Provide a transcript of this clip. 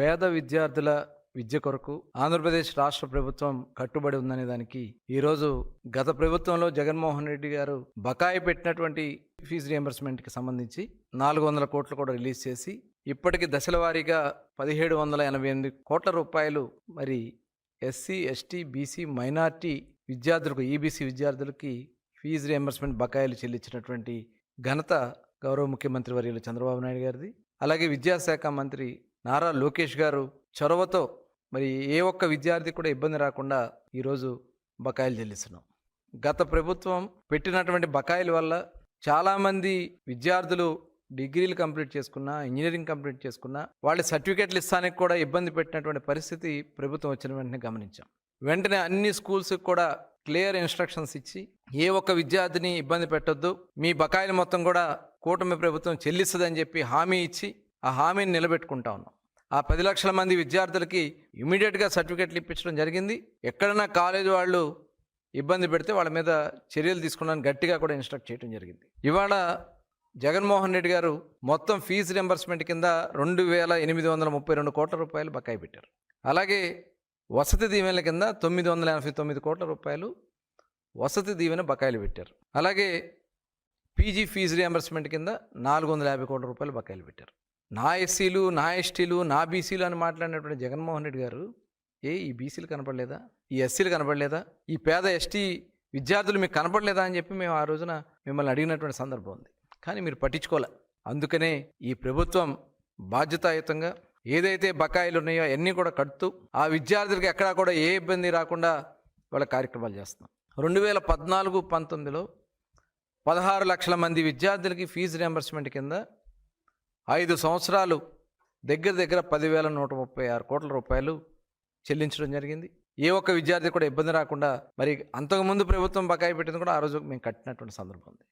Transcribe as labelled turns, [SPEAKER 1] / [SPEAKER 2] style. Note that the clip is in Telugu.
[SPEAKER 1] పేద విద్యార్థుల విద్య కొరకు ఆంధ్రప్రదేశ్ రాష్ట్ర ప్రభుత్వం కట్టుబడి ఉందనే దానికి ఈరోజు గత ప్రభుత్వంలో జగన్మోహన్ రెడ్డి గారు బకాయి పెట్టినటువంటి ఫీజు రియంబర్స్మెంట్కి సంబంధించి 400 కోట్లు కూడా రిలీజ్ చేసి ఇప్పటికి దశల వారీగా 1788 కోట్ల రూపాయలు మరి ఎస్సీ ఎస్టీ బీసీ మైనార్టీ విద్యార్థులకు ఈబీసీ విద్యార్థులకి ఫీజు రియంబర్స్మెంట్ బకాయిలు చెల్లించినటువంటి ఘనత గౌరవ ముఖ్యమంత్రి వర్యులు చంద్రబాబు నాయుడు గారిది. అలాగే విద్యాశాఖ మంత్రి నారా లోకేష్ గారు చొరవతో మరి ఏ ఒక్క విద్యార్థి కూడా ఇబ్బంది రాకుండా ఈరోజు బకాయిలు చెల్లిస్తున్నాం. గత ప్రభుత్వం పెట్టినటువంటి బకాయిల వల్ల చాలామంది విద్యార్థులు డిగ్రీలు కంప్లీట్ చేసుకున్నా, ఇంజనీరింగ్ కంప్లీట్ చేసుకున్నా వాళ్ళ సర్టిఫికేట్లు ఇస్తానికి కూడా ఇబ్బంది పెట్టినటువంటి పరిస్థితి ప్రభుత్వం వచ్చిన వెంటనే గమనించాం. వెంటనే అన్ని స్కూల్స్కి కూడా క్లియర్ ఇన్స్ట్రక్షన్స్ ఇచ్చి ఏ ఒక్క విద్యార్థిని ఇబ్బంది పెట్టొద్దు, మీ బకాయిలు మొత్తం కూడా కూటమి ప్రభుత్వం చెల్లిస్తుందని చెప్పి హామీ ఇచ్చి ఆ హామీని నిలబెట్టుకుంటా ఉన్నాం. ఆ 10 లక్షల మంది విద్యార్థులకి ఇమీడియట్గా సర్టిఫికేట్లు ఇప్పించడం జరిగింది. ఎక్కడైనా కాలేజీ వాళ్ళు ఇబ్బంది పెడితే వాళ్ళ మీద చర్యలు తీసుకున్నాను గట్టిగా కూడా ఇన్స్ట్రక్ట్ చేయడం జరిగింది. ఇవాళ జగన్మోహన్ రెడ్డి గారు మొత్తం ఫీజు రింబర్స్మెంట్ కింద 2832 కోట్ల రూపాయలు బకాయి పెట్టారు. అలాగే వసతి దీవెనల కింద 989 కోట్ల రూపాయలు వసతి దీవెన బకాయిలు పెట్టారు. అలాగే పీజీ ఫీజు రియంబర్స్మెంట్ కింద 450 కోట్ల రూపాయలు బకాయిలు పెట్టారు. నా ఎస్సీలు, నా ఎస్టీలు, నా బీసీలు అని మాట్లాడినటువంటి జగన్మోహన్ రెడ్డి గారు ఈ బీసీలు కనపడలేదా, ఈ ఎస్సీలు కనపడలేదా, ఈ పేద ఎస్టీ విద్యార్థులు మీకు కనపడలేదా అని చెప్పి మేము ఆ రోజున మిమ్మల్ని అడిగినటువంటి సందర్భం ఉంది. కానీ మీరు పట్టించుకోలే. అందుకనే ఈ ప్రభుత్వం బాధ్యతాయుతంగా ఏదైతే బకాయిలు ఉన్నాయో అన్నీ కూడా కడుతూ ఆ విద్యార్థులకి ఎక్కడా కూడా ఏ ఇబ్బంది రాకుండా వాళ్ళ కార్యక్రమాలు చేస్తున్నాం. 2014-19లో 16 లక్షల మంది విద్యార్థులకి ఫీజు రియంబర్స్మెంట్ కింద 5 సంవత్సరాలు దగ్గర 10,136 కోట్ల రూపాయలు చెల్లించడం జరిగింది. ఏ ఒక్క విద్యార్థి కూడా ఇబ్బంది రాకుండా మరి అంతకుముందు ప్రభుత్వం బకాయి పెట్టింది కూడా ఆ రోజు మేము కట్టినటువంటి సందర్భం ఉంది.